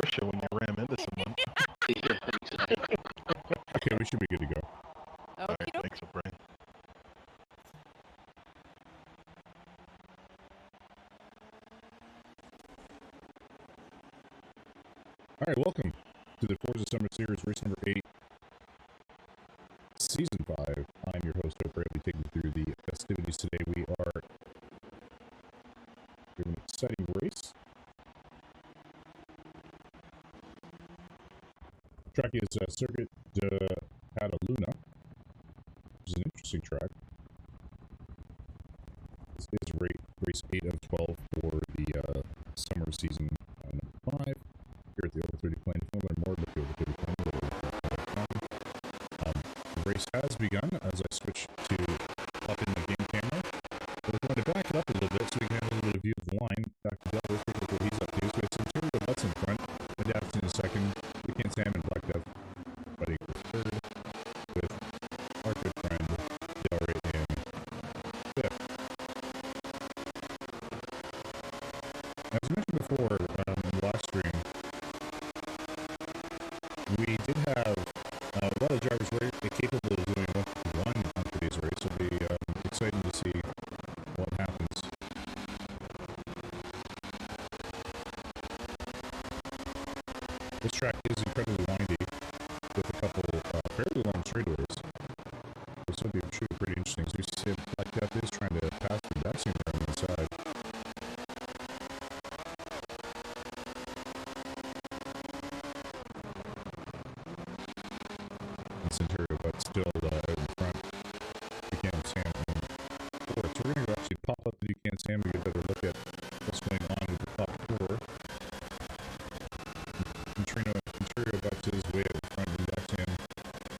inertia when you ram into someone. Okay, we should be good to go. All right, thanks for praying. All right, welcome to the Forza Summer Series, race number 8, season 5. I'm your host, O30C. I'll be taking you through the festivities today. We are doing an exciting race. Track is Circuit de Catalunya, which is an interesting track. This is race 8 of 12 for the summer season number 5 here at the O30 plane. If you want to learn more about the O30 plane, the race has begun as I switch to up in the game camera. We're going to back it up a little bit so we can have a little bit of view of the line. Dr. Delaware, take a look at what he's up to. So we have some Ontario Butts in front, Adapts in a second, Weekend Sam and Black Death fighting for third, with our good friend Delray in fifth. As mentioned before in the last stream, we did have a lot of drivers very capable of doing one on today's race. It'll be exciting to see what happens. This track is incredibly windy with a couple fairly long straightaways. This will be pretty interesting. So you see Black Death is trying to pass the vaccine around the inside. Ontario, but still out in front. Buchanan Sam in fourth. So we're going to actually pop up the Buchanan Sam and get a better look at what's going on with the top four. Ontario Bucks is way out in front. And Buchanan,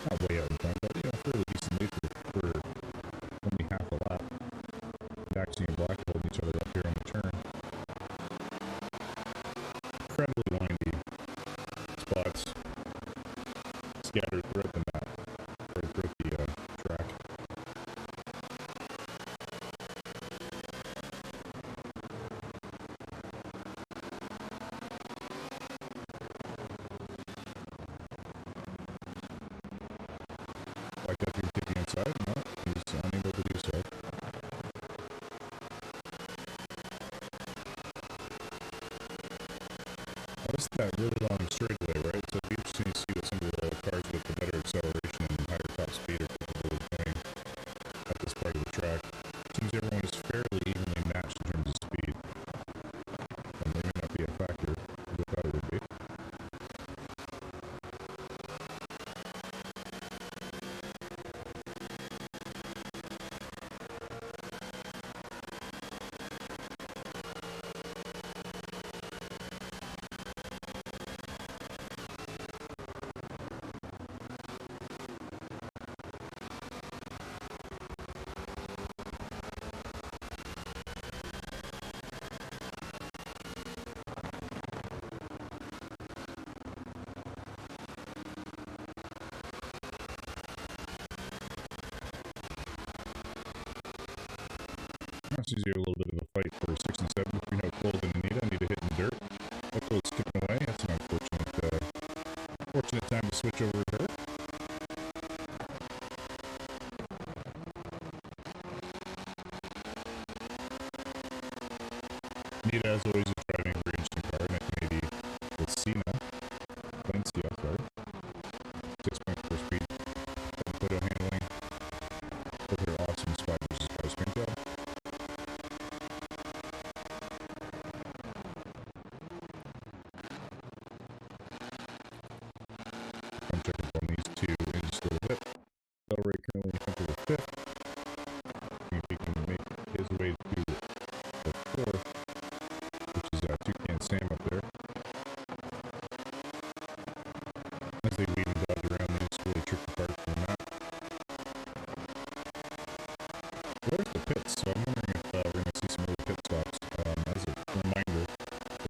not way out in front, but fairly decently for only half a lap. Buchanan and Black holding each other up here on the turn. Incredibly windy spots scattered throughout the map, right throughout the track. Like that, take the inside? No, he's unable to do so. This is that really long straightaway, right? So it'll be interesting to see what some of the cars with the better acceleration and higher top speed are capable of doing at this part of the track. It seems everyone is fairly evenly matched in terms of speed. And they may not be a factor as I thought it would be. This is a little bit of a fight for 6 and 7 between Cold and Anita. Anita hitting dirt. Cold skipping away. That's an unfortunate time to switch over to her. Anita, as always, is driving a very interesting car. 1980 Lucina. Valencia, sorry. 6.4 speed. Photo handling. Look at her awesome spot versus price paint job. I'm checking on these two in just a little bit. Delray currently in front of the fifth. See if he can make his way to the fourth, which is Toucan Sam up there. As they weave and dodge around these really tricky parts of the map. Where's the pits? So I'm wondering if we're going to see some early pit stops. As a reminder,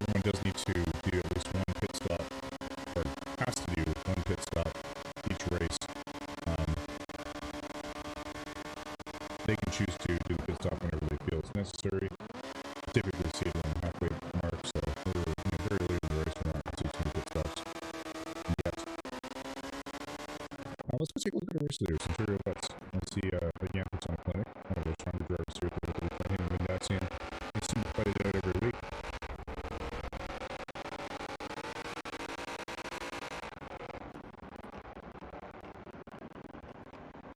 everyone does need to do at least one pit stop, or has to do one pit stop each race. They can choose to do the pit stop whenever they feel it's necessary. Typically see it around the halfway mark, so we're very early in the race. We're not going to see some pit let's go take a look at a race leader, Centurio Butts. Let's see the Yamper's on clinic. One of our stronger drivers here at the him and Vindaxian. They seem to fight it out every week.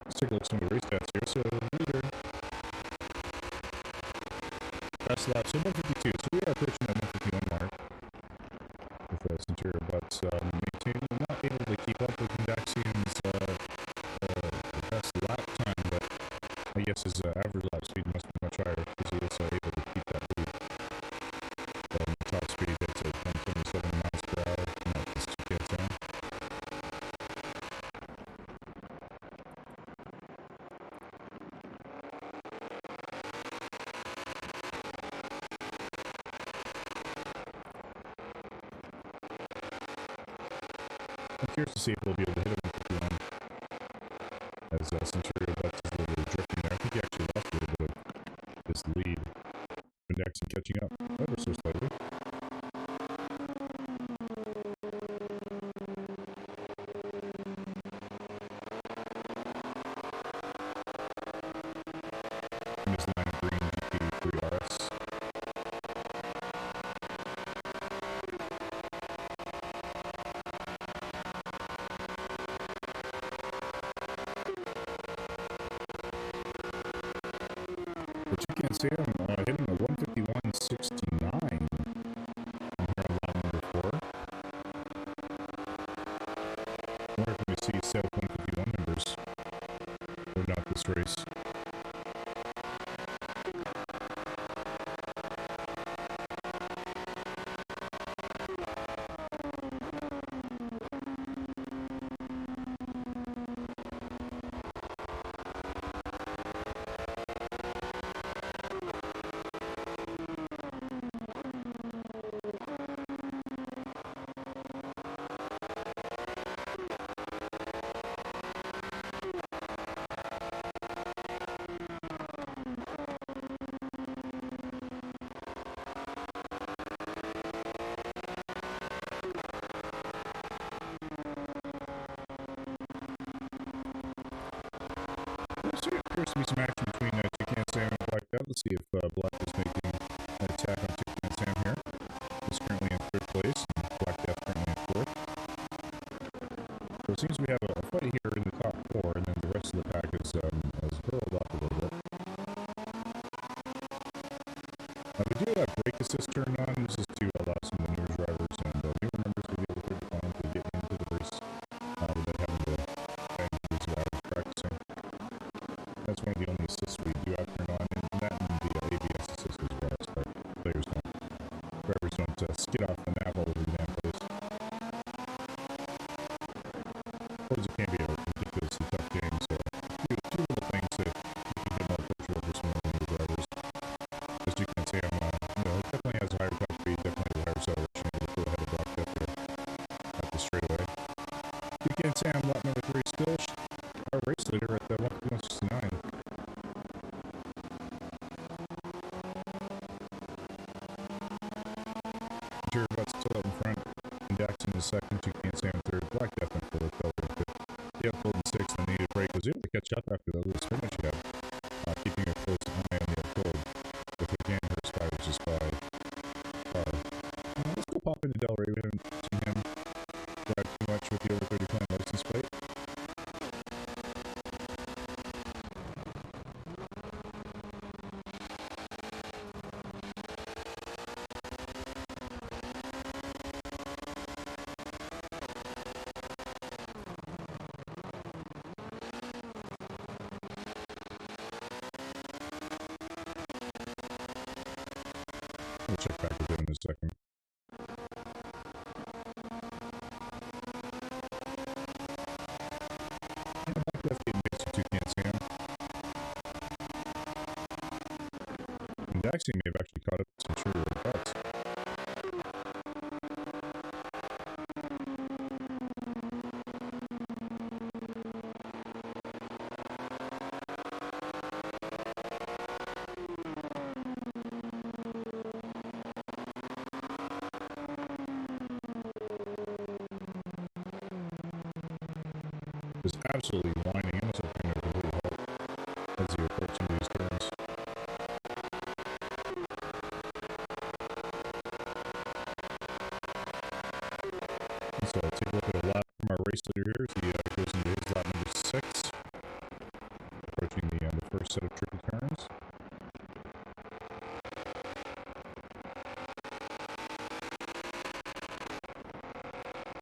Let's take a look at some of the race stats here. So, leader. Fast lap, so 152. So we are approaching that 151 mark with Centurio Butts maintaining, not able to keep up with Vindaxian's best lap time, but I guess his average lap speed must be much higher because he is able to keep that lead. Top speed hits at 127 miles per hour, and that just gets down. I'm curious to see if we'll be able to hit him with the one as Centurio Butts is a little bit drifting there. I think he actually lost a little bit of his lead. Vindaxian catching up ever so slightly. And his line of green GP3 RS. But you can't see him hitting a 151.69 here on lap number 4. I wonder if we see Self 151 numbers or not this race. So it appears to be some action between Toucan Sam and Black Death. Let's see if Black is making an attack on Toucan Sam here. He's currently in 3rd place, and Black Death currently in 4th. So it seems we have a fight here in the top 4, and then the rest of the pack has hurled up a little bit. We do have brake assist turned on. This is to allow some of the newer drivers and newer members to be able to get into the race without having to bang these drivers practicing. That's one of the only assists we do have turned on, and that and the ABS assist as well, so drivers don't skid off the map all over the damn place. Forza can be a ridiculously tough game, so two little things that you can get more approachable for some of the newer drivers. As you can see, definitely has a higher top speed, definitely has a higher acceleration, able to go ahead of Black Death here at the straightaway. You can Sam, lap number 3 still our race leader at the 169. Centurio Butts still out in front. Vindaxian is 2nd, Toucan Sam 3rd, Black Death in 4th, Belgium 5th. The uphold in 6th, and needed break was able to catch up after that little spin that she had, keeping a close eye on the uphold with her game her spy, which is by far. Let's go pop into Del Rey. We haven't seen him drive too much with the over 30 plant license plate. We'll check back with him in a second. Yeah, Black Death getting base to Toucan Sam. And Daxie may have actually caught up to Centurio Butts. is absolutely whining. Almost like I'm going to complete halt as you approach some of these turns. So I'll take a look at a lap from our race leader here as he goes into his lap number 6, approaching the first set of tricky turns.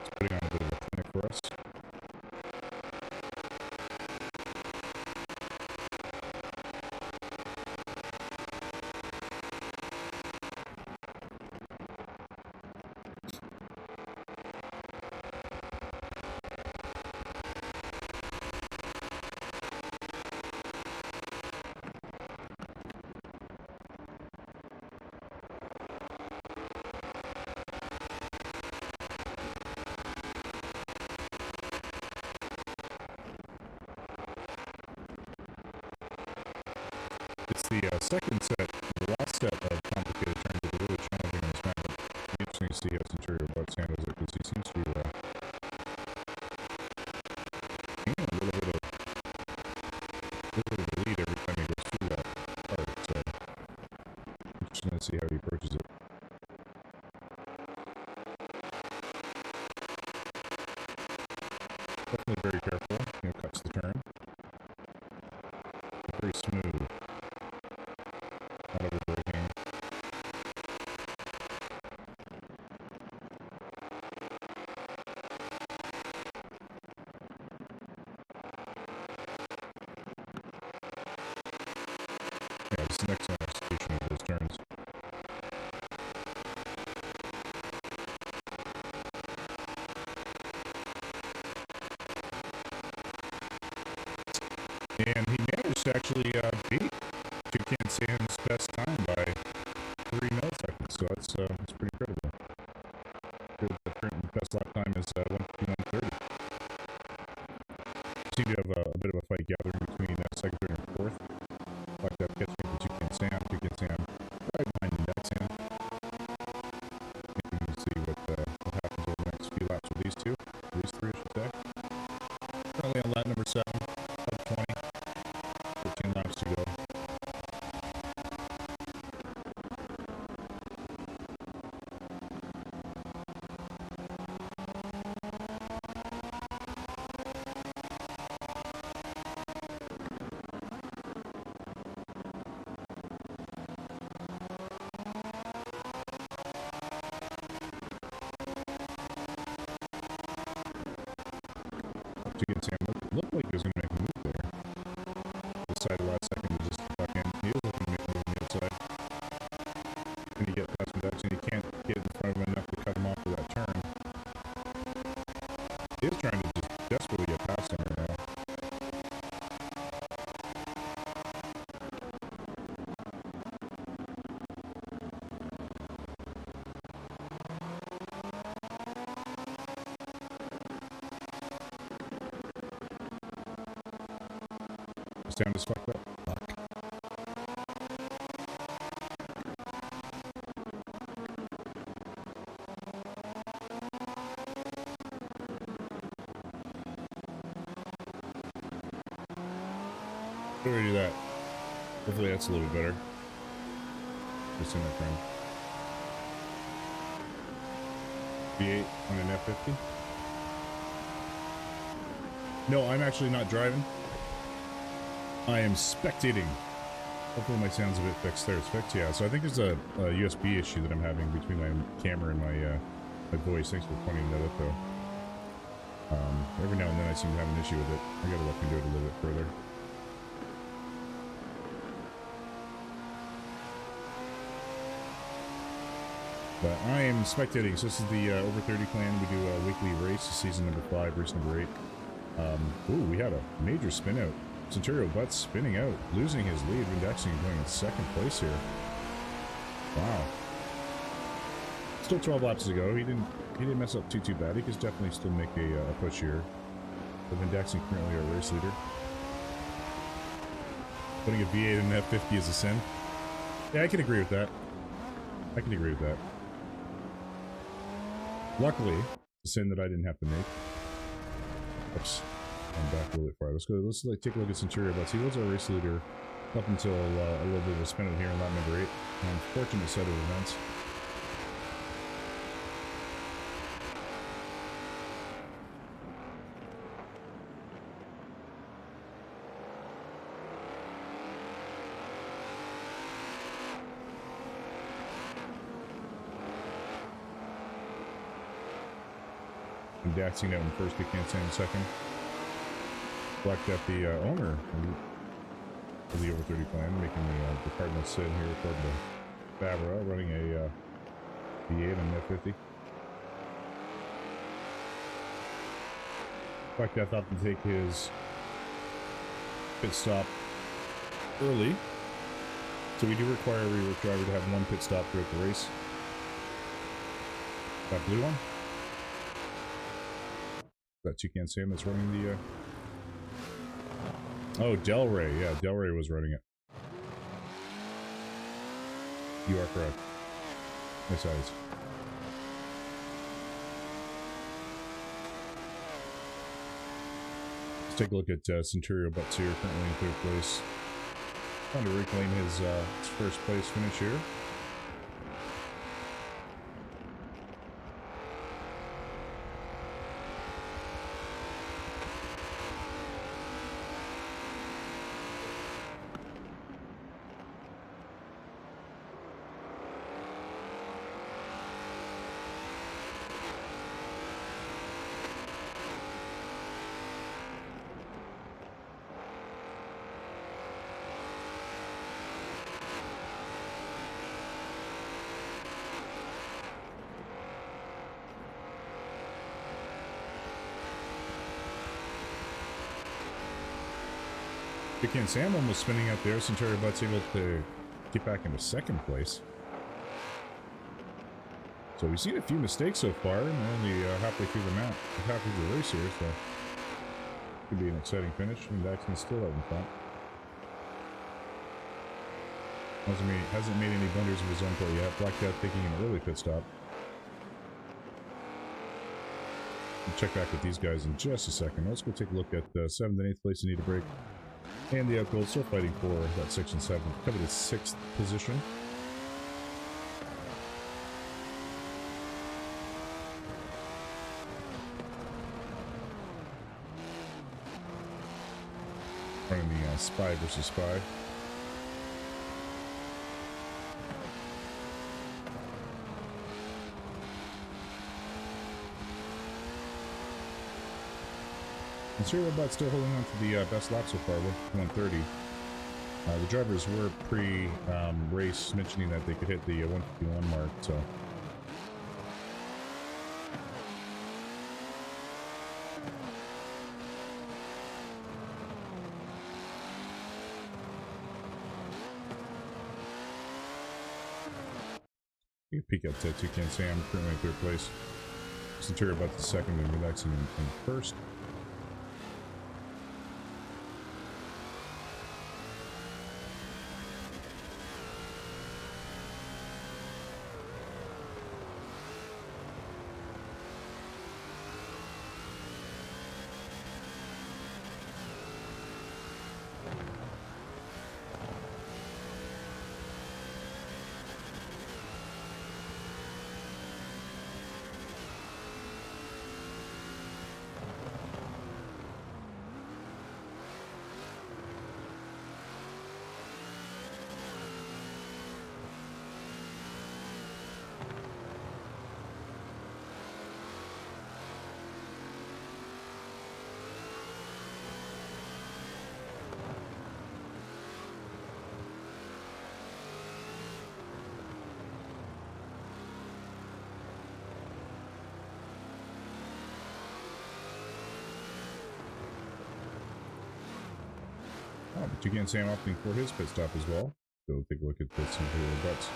It's putting on a bit of a clinic for us. It's the second set, the last set of complicated turns that are really challenging on this map. It'll be interesting to see how Centurio Butts handles it, because he seems to be gaining a little bit of the lead every time he goes through that part, so interesting to see how he approaches it. Definitely very careful, cuts the turn. Very smooth. Not overbraking. Yeah, just an excellent execution of those turns. And he managed to actually beat Toucan Sam's best time by 3 milliseconds, so that's pretty incredible. The current best lap time is 1:51:30. Seem to have a bit of a fight gathering between second, third, and fourth. Like that catching up to Toucan Sam. Toucan Sam right behind that Sam. I think we can see what happens over the next few laps with these two. These three, I should say. Currently on lap number 7 of 20. 14 laps to go. Toucan Sam looked like he was going to make a move there. Decided last second to just duck in. He was looking to make a move on the outside. Can he get past Jackson? He can't get in front of him enough to cut him off for that turn. He is trying to just desperately get past him right now. Sam just fucked up. Fuck. How do we do that? Hopefully that's a little bit better. Just in that frame. V8 on an F50. No, I'm actually not driving. I am spectating. Hopefully my sound's a bit fixed there. It's fixed, yeah. So I think there's a USB issue that I'm having between my camera and my voice. Thanks for pointing that out, though. Every now and then I seem to have an issue with it. I gotta look into it a little bit further. But I am spectating. So this is the Over 30 clan. We do a weekly race, season number 5, race number 8. Ooh, we had a major spin out. Centurio Butts spinning out, losing his lead. Vindexing going in second place here. Wow. Still 12 laps to go. He didn't mess up too bad. He could definitely still make a push here. But Vindexing currently our race leader. Putting a V8 in an F50 is a sin. Yeah, I can agree with that. I can agree with that. Luckily, a sin that I didn't have to make. Oops. I'm back a little bit far. Let's go. Let's like take a look at Centurio Butts. He was our race leader up until a little bit of a spin here in lap number 8. Unfortunate set of events. And Daxing out in first, we can't say in second. Black Death, the owner of the over 30 plan, making the Cardinals sit here according to Fabra, running a V8 and F50. Black Death opted to take his pit stop early, so we do require a rework driver to have one pit stop throughout the race. That blue one. That Toucan Sam that's running the oh, Delray. Yeah, Delray was running it. You are correct. Nice eyes. Let's take a look at Centurio Butts here, currently in third place. Trying to reclaim his first place finish here. Toucan Sam almost spinning out there. Centurio Butts able to get back into second place. So we've seen a few mistakes so far, and we're only halfway through the map, halfway through the race here, so could be an exciting finish. And Daxton's still out in front. Hasn't made any blunders of his own play yet. Black Death taking an early pit stop. We'll check back with these guys in just a second. Let's go take a look at 7th and 8th place in Need a Break. And the outgoal still fighting for that 6th and 7th. Covered his 6th position. Running the Spy versus Spy. And Centurio Butts still holding on to the best lap so far, 130. The drivers were pre-race mentioning that they could hit the 151 mark, so. You can peek at Toucan Sam, currently in 3rd place. Centurio Butts is 2nd and Daxing in 1st. Toucan Sam opting for his pit stop as well. So we'll take a look at this Centurio Butts.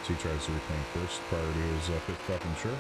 So he tries to reclaim first prior to his pit stop, I'm sure.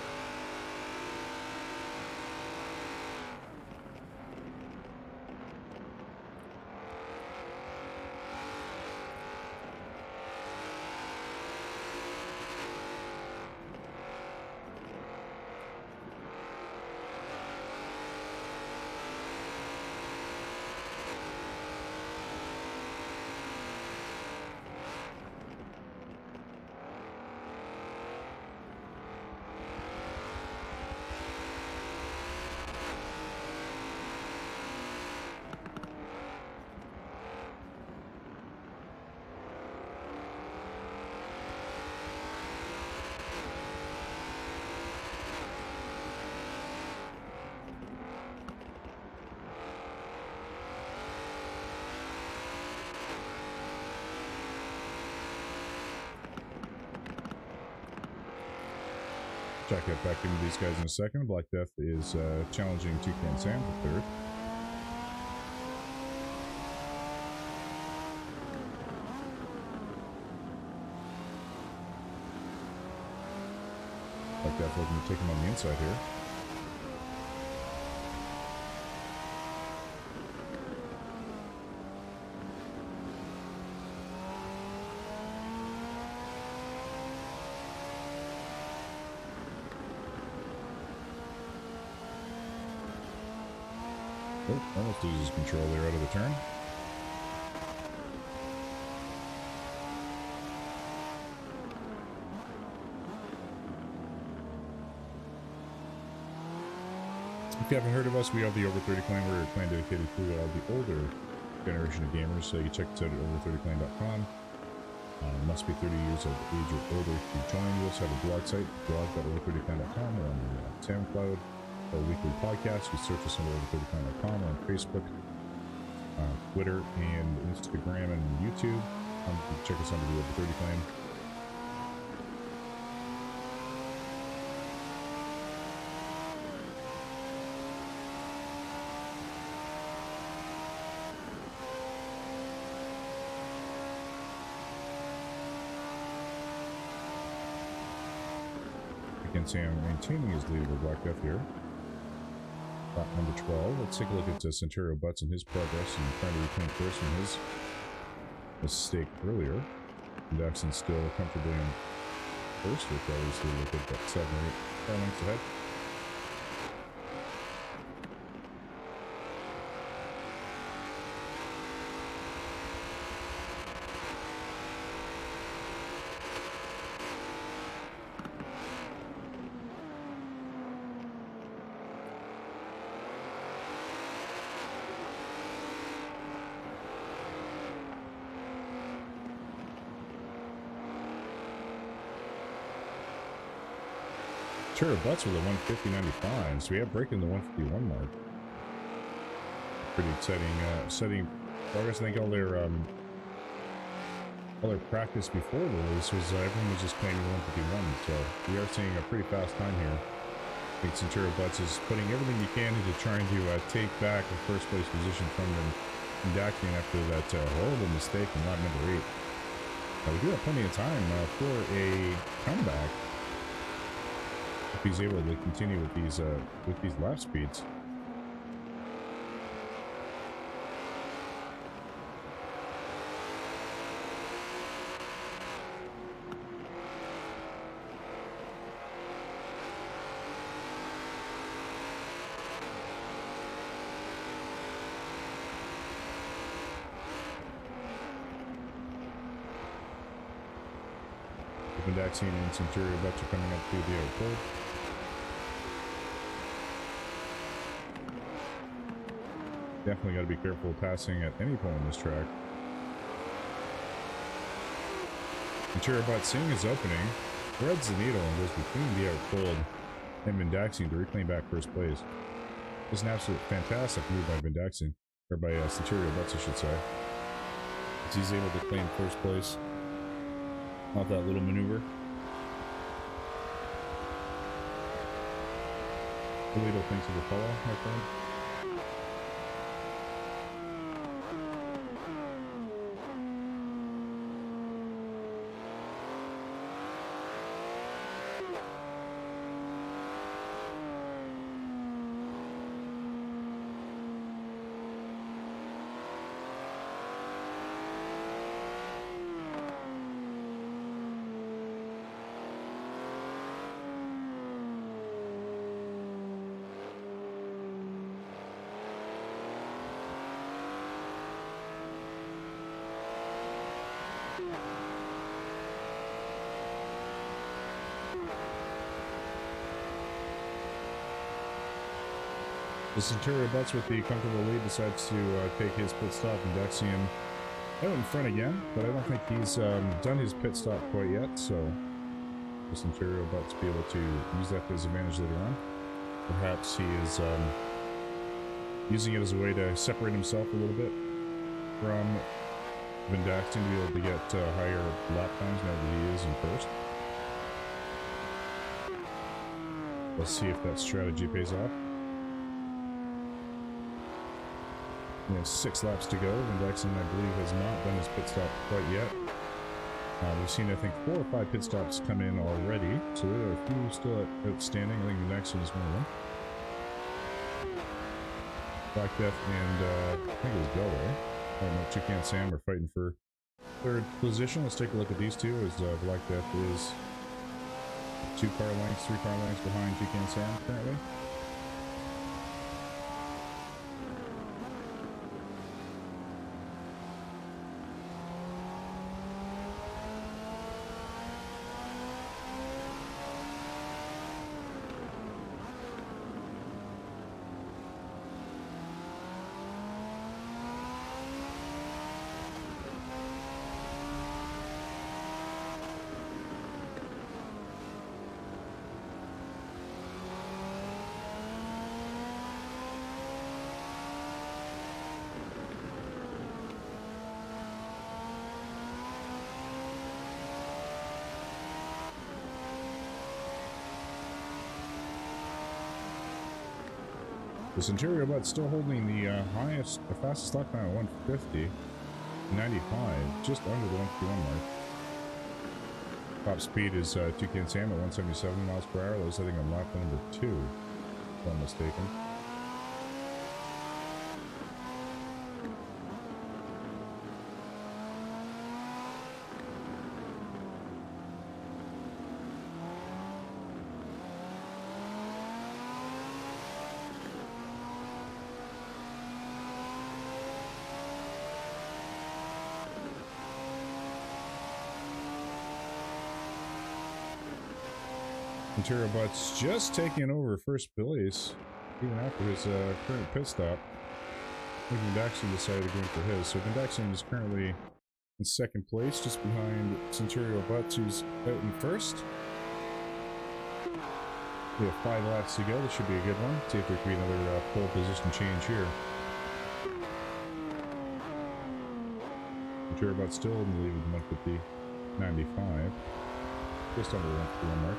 Check it back into these guys in a second. Black Death is challenging Toucan Sam for third. Black Death looking to take him on the inside here. Oh, almost loses control there out of the turn. If you haven't heard of us, we are the Over30 Clan. We're a clan dedicated to the older generation of gamers, so you check us out at over30clan.com. Must be 30 years of age or older to join. We also have a blog site, blog.over30clan.com. We're on SoundCloud. Our weekly podcast, you search us on over30clan.com, on Facebook, Twitter, and Instagram, and YouTube. Check us under the Over30 Clan. Again, Sam maintaining his lead over Black Death here. Number 12. Let's take a look at Centurio Butts and his progress and trying to reclaim first from his mistake earlier. And Daxton still comfortably in first, with obviously look at that 7 or 8 lengths ahead. Sure, Butts with a 150.95, so we have breaking the 151 mark. Pretty exciting, setting progress. I think all their practice before the race was everyone was just claiming 151, so we are seeing a pretty fast time here. I think Centurio Butts is putting everything he can into trying to take back a first place position from them Daxian after that horrible mistake in lap number 8. We do have plenty of time for a comeback if he's able to continue with these lap speeds. Daxian and Centurio Butts are coming up through the airport. Definitely got to be careful passing at any point on this track. Centurio Butts seeing his opening, threads the needle and goes between the out-cold and Daxian to reclaim back first place. It's an absolute fantastic move by Daxian, or by Centurio Butts, I should say. As he's able to claim first place. Not that little maneuver. Toledo thinks of the follow, my friend. The Centurio Butts with the comfortable lead decides to take his pit stop, and Daxian out in front again, but I don't think he's done his pit stop quite yet, so the Centurio Butts be able to use that to his advantage later on. Perhaps he is using it as a way to separate himself a little bit from Daxian to be able to get higher lap times now that he is in first. Let's see if that strategy pays off. We have 6 laps to go. Van Dexen, I believe, has not done his pit stop quite yet. We've seen, I think, 4 or 5 pit stops come in already, so there are a few still outstanding. I think Van Dexen is one of them. Black Death and I think it was Delaware. I don't know, Toucan Sam are fighting for 3rd position. Let's take a look at these two, as Black Death is 2 car lengths, 3 car lengths behind Toucan Sam currently. The Centurio Butt's still holding the fastest lap time at 150, 95, just under the 151 mark. Top speed is Toucan Sam at 177 miles per hour. That was, I think, on lap number 2, if I'm mistaken. Centurio Butt's just taking over first place, even after his current pit stop. I think Van Dexen decided to go in for his. So Van Dexen is currently in 2nd place, just behind Centurio Butts, who's out in 1st. We have 5 laps to go. This should be a good one. See if there can be another pole position change here. Centurio Butts still in the lead with 150, 95. Just under the 151 mark.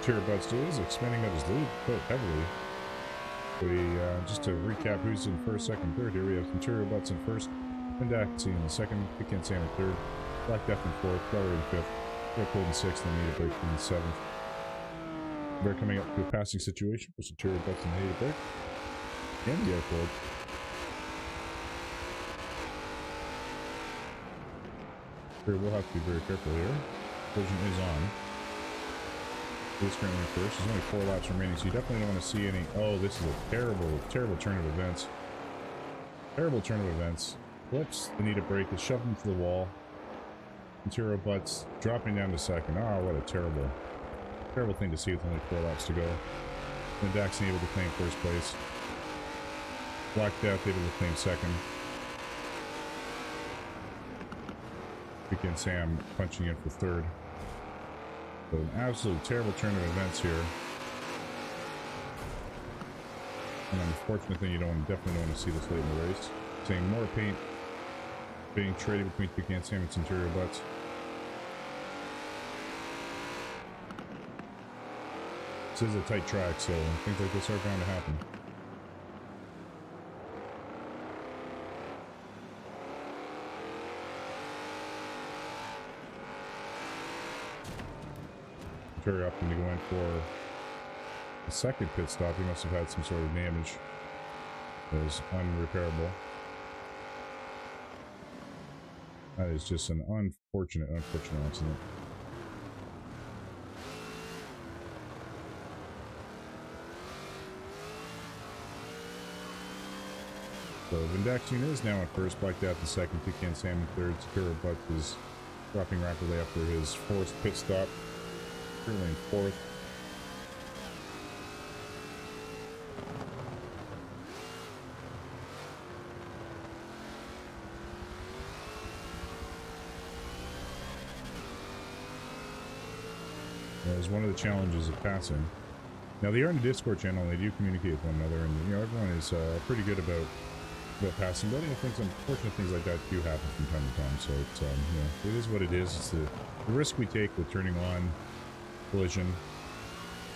Centurio Butts is expanding out his lead quite heavily. Just to recap who's in 1st, 2nd, 3rd here, we have Centurio Butts in 1st, Van Dexen in 2nd, Toucan Sam in 3rd, Black Death in 4th, Delaware in 5th, Airport in 6th, and Need a Break in 7th. We're coming up to a passing situation for Centurio Butts and Need a Break, and the Airport. We'll have to be very careful here. Collision is on. He's currently in 1st. There's only 4 laps remaining, so you definitely don't want to see any... Oh, this is a terrible, terrible turn of events. Terrible turn of events. Flips the Need a Break, is shoved into the wall. Centurio Butts dropping down to 2nd. Oh, what a terrible, terrible thing to see with only 4 laps to go. Van Dexen able to claim 1st place. Black Death able to claim second. Weekend Sam punching in for third. So an absolute terrible turn of events here. An unfortunate thing, you definitely don't want to see this late in the race. Seeing more paint being traded between Weekend Sam and Centurion Butts. This is a tight track, so things like this are bound to happen. Very opting to go in for the second pit stop. He must have had some sort of damage that was unrepairable. That is just an unfortunate accident. So Vindaxian is now in first, Black Death in second, Pecan Sam in third, Sakura Buck is dropping rapidly after his forced pit stop, currently in fourth. That is one of the challenges of passing. Now they are in the Discord channel and they do communicate with one another, and everyone is pretty good about passing, but I think some unfortunate things like that do happen from time to time. So it's it is what it is. It's the risk we take with turning on collision.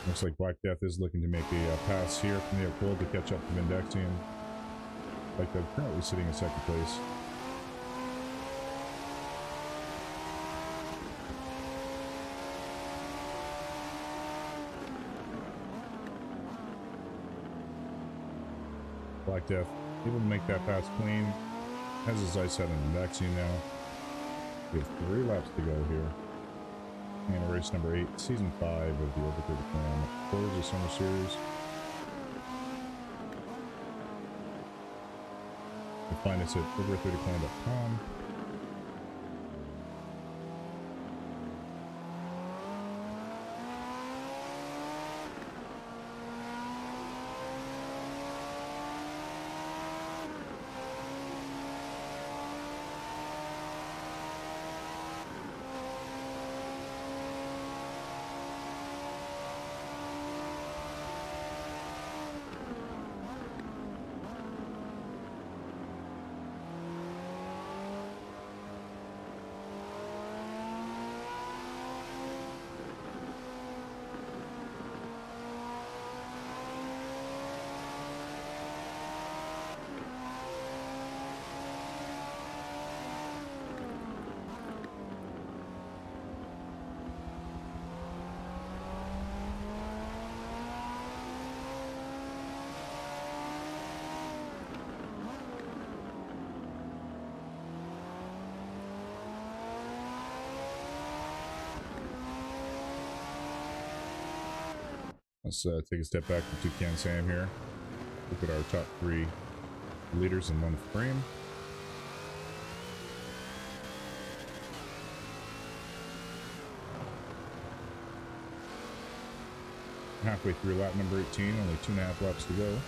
Looks like Black Death is looking to make a pass here from the uphold to catch up to Vindaxian. Black Death currently sitting in second place. Black Death able to make that pass clean. Has his eyes set on Vindaxian now. We have 3 laps to go here. And race number 8, season 5 of the Over 30 Plan Forza Summer Series. You can find us at over30plan.com. Let's take a step back from Toucan Sam here. Look at our top 3 leaders in one frame. Halfway through lap number 18, only 2.5 laps to go.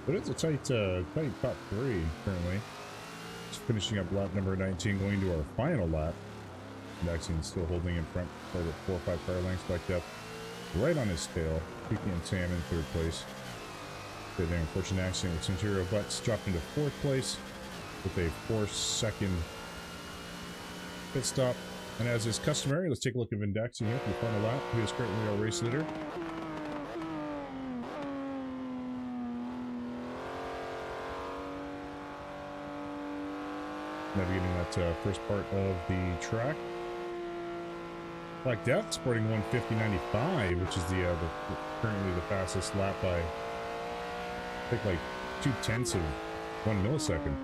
But it's a tight, tight top three currently. Just finishing up lap number 19, going to our final lap. Maxine still holding in front for the 4 or 5 car lengths. Black Death right on his tail. Kiki and Sam in third place. The unfortunate accident with Centurio Butts dropped into fourth place with a 4-second pit stop. And as is customary, let's take a look at Vindaxi here for the final lap, who is currently our race leader. Navigating that first part of the track. Black Death sporting 150.95, which is the currently the fastest lap by, I think, like 0.2 of 1 millisecond,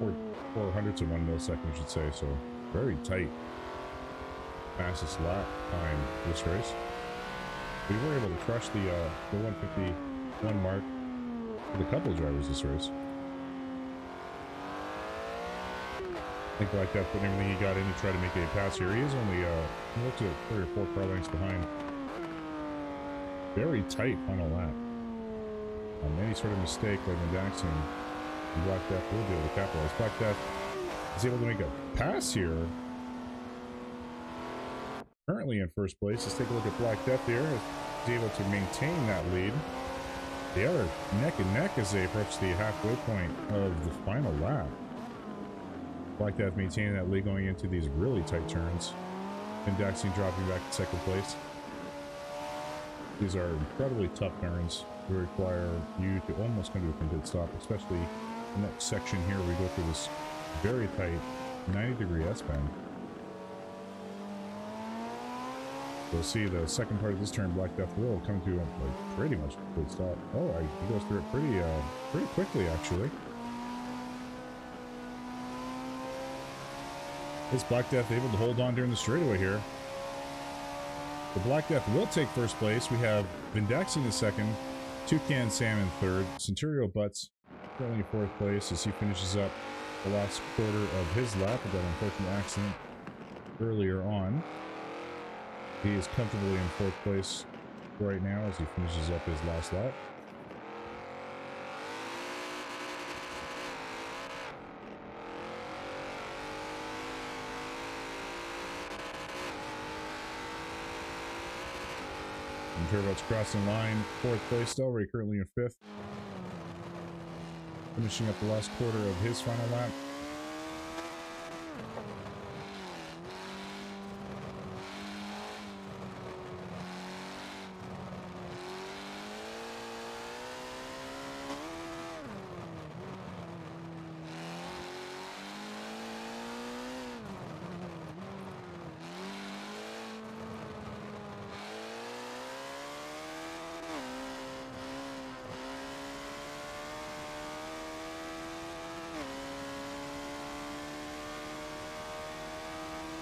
or 0.04 of 1 millisecond, I should say. So very tight, fastest lap time this race. We were able to crush the 151 mark with a couple of drivers this race. I think Black Death putting everything he got in to try to make a pass here. He is only, he looked at 3 or 4 car lengths behind. Very tight final lap. Any sort of mistake by Vindaxi and Black Death will be able to capitalize. Black Death is able to make a pass here. Currently in first place. Let's take a look at Black Death here. He's able to maintain that lead. They are neck and neck as they approach the halfway point of the final lap. Black Death maintaining that lead going into these really tight turns. Vindaxi dropping back to second place. These are incredibly tough turns. They require you to almost come to a complete stop, especially in that section here we go through this very tight 90-degree S-bend. We'll see the second part of this turn, Black Death will come to like pretty much a complete stop. Oh, he goes through it pretty quickly, actually. Is Black Death able to hold on during the straightaway here? The Black Death will take first place. We have Vindaxi in second, Toucan Sam in third, Centurio Butts currently in fourth place as he finishes up the last quarter of his lap with that unfortunate accident earlier on. He is comfortably in fourth place right now as he finishes up his last lap. Turbo's crossing line, fourth place, Delray currently in fifth. Finishing up the last quarter of his final lap.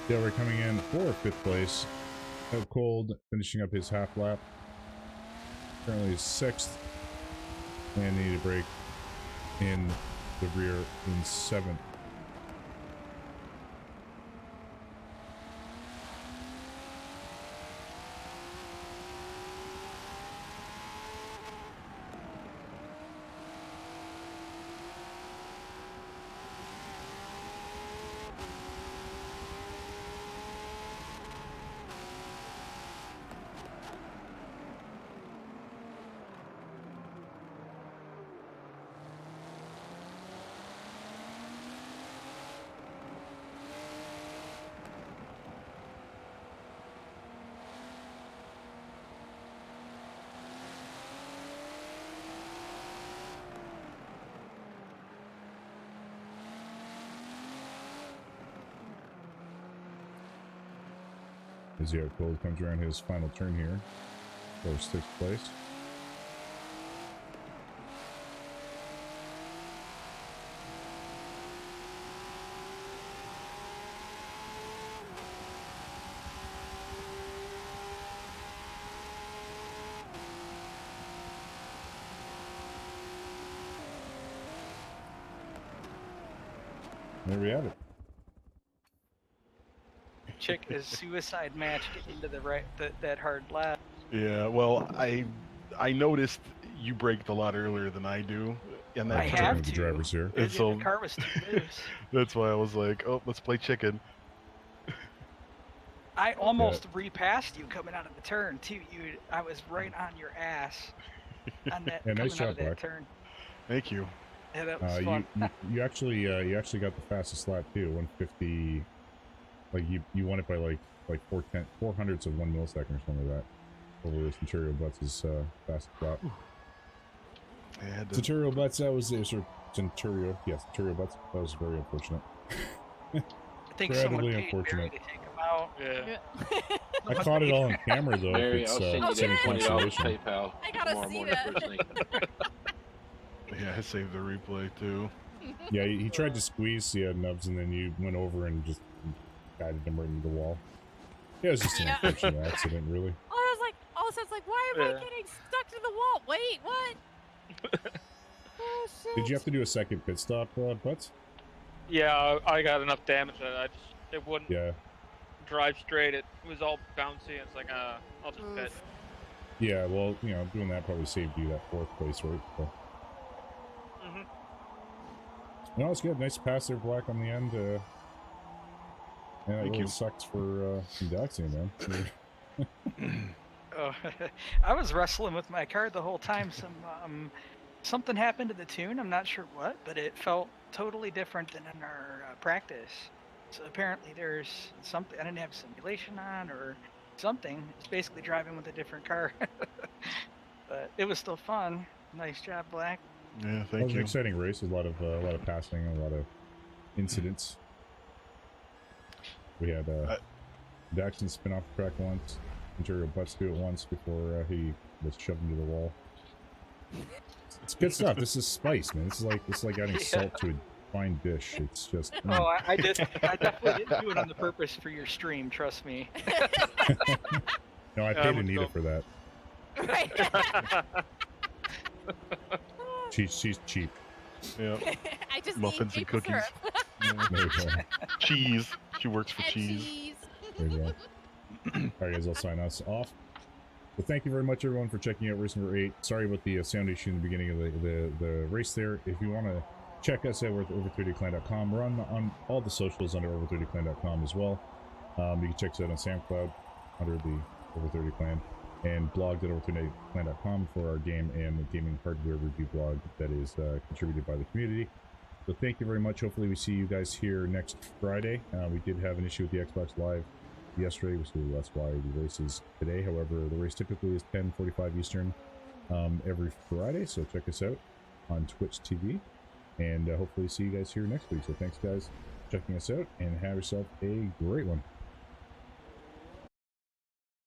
Delray coming in for fifth place. Out cold, finishing up his half lap. Currently sixth. And need a break in the rear in seventh. As the cold comes around his final turn here for sixth place. There we have it. Chick is suicide match getting into the that hard lap. Yeah, well, I noticed you braked a lot earlier than I do, and I that have with the to. drivers here. And so The car was too loose. that's why I was like, oh, let's play chicken. I almost repassed you coming out of the turn too. I was right on your ass on that Yeah, nice coming out job, of that Black. turn. Thank you. Yeah, that was fun. You actually got the fastest lap too, 150. Like you won it by like 400ths of 1 millisecond or something like that. Over Centurio Butts' fastest lap. Centurio Butts, that was Centurio. Yes, Centurio Butts. That was very unfortunate. I think someone Incredibly paid unfortunate. Barry to take him out. Yeah. I caught it all on camera though. Mary, If I'll it's send you any that $20 consolation. PayPal I gotta tomorrow see morning that. first thing. Yeah, I saved the replay too. Yeah, he tried to squeeze Nubs, and then you went over and just guided him right into the wall. Yeah, it was just an unfortunate accident, really. I was like, all of a sudden, it's like, why am I Yeah. getting stuck to the wall? Wait, what? Oh, shit. Did you have to do a second pit stop, Butts? Yeah, I got enough damage that it wouldn't Yeah. drive straight. It was all bouncy. It's like, I'll just pit. Yeah, well, doing that probably saved you that 4th place, right? So. No, it's good. Nice pass there, Black, on the end. Yeah, it really sucks for Daxian, man. Oh, I was wrestling with my car the whole time. Something happened to the tune. I'm not sure what, but it felt totally different than in our practice. So apparently there's something. I didn't have simulation on or something. It's basically driving with a different car. But it was still fun. Nice job, Black. Yeah, It thank was you. an exciting race. A lot of passing, a lot of incidents. We had Daxon spin off the track once. Ontario Butts do it once before he was shoved into the wall. It's good stuff. This is spice, man. This is like adding salt to a fine dish. It's just. Oh, I definitely didn't do it on the purpose for your stream. Trust me. No, I paid Anita for that. Right. She's cheap. Yeah. I just Muffins need and maple cookies. syrup. There you go. Cheese. She works for And cheese. cheese. There you go. Alright guys, I'll sign us off. Well, thank you very much everyone for checking out race number 8. Sorry about the sound issue in the beginning of the race there. If you want to check us out, we're at over30clan.com. We're on all the socials under over30clan.com as well. You can check us out on SoundCloud under the Over30Clan and blogged at over30clan.com for our game and gaming hardware review blog that is contributed by the community. So thank you very much. Hopefully we see you guys here next Friday. We did have an issue with the Xbox Live yesterday, so that's why the race is today. However, the race typically is 10:45 Eastern every Friday, so check us out on Twitch TV, and hopefully see you guys here next week. So thanks guys for checking us out, and have yourself a great one.